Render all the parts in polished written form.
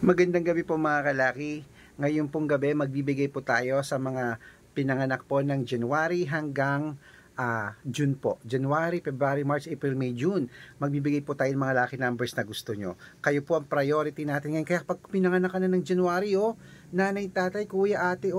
Magandang gabi po mga kalaki. Ngayon pong gabi magbibigay po tayo sa mga pinanganak po ng January hanggang June po. January, February, March, April, May, June. Magbibigay po tayo ng mga lucky numbers na gusto nyo. Kayo po ang priority natin ngayon. Kaya pag pinanganak ka na ng January, nanay, tatay, kuya, ate,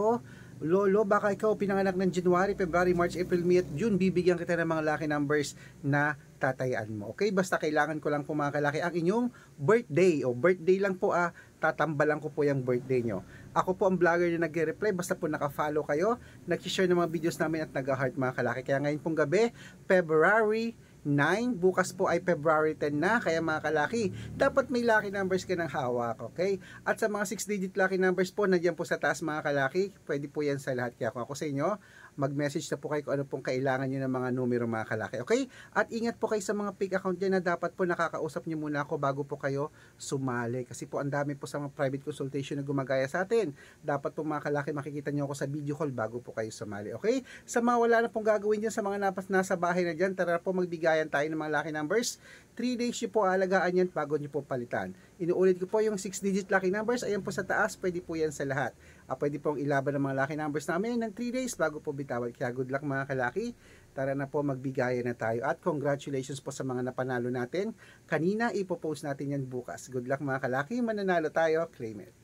lolo, baka ikaw pinanganak ng January, February, March, April, May at June, bibigyan kita ng mga lucky numbers na tatayaan mo. Okay? Basta kailangan ko lang po mga kalaki ang inyong birthday o birthday lang po tatambalan ko po yung birthday nyo. Ako po ang vlogger na nagre-reply basta po naka-follow kayo, nag-share ng mga videos namin at nag-heart mga kalaki. Kaya ngayon pong gabi, February 9, bukas po ay February 10 na, kaya mga kalaki, dapat may lucky numbers ka ng hawak, okay? At sa mga 6-digit lucky numbers po, nandiyan po sa taas mga kalaki, pwede po yan sa lahat. Kaya kung ako sa inyo, mag-message na po kayo kung ano pong kailangan nyo ng mga numero mga kalaki, okay? At ingat po kayo sa mga fake account dyan na dapat po nakakausap nyo muna ako bago po kayo sumali. Kasi po ang dami po sa mga private consultation na gumagaya sa atin. Dapat po mga kalaki makikita nyo ako sa video call bago po kayo sumali, okay? Sa mga wala na pong gagawin dyan, sa mga nasa bahay na dyan, tara po magbigayan tayo ng mga lucky numbers. 3 days nyo po alagaan yan bago nyo po palitan. Inuulit ko po yung 6-digit lucky numbers. Ayan po sa taas, pwede po yan sa lahat. Pwede pong ilaban ng mga lucky numbers namin ng 3 days bago po bitawan. Kaya good luck mga kalaki. Tara na po, magbigayan na tayo. At congratulations po sa mga napanalo natin. Kanina, ipopost natin yan bukas. Good luck mga kalaki. Mananalo tayo. Claim it.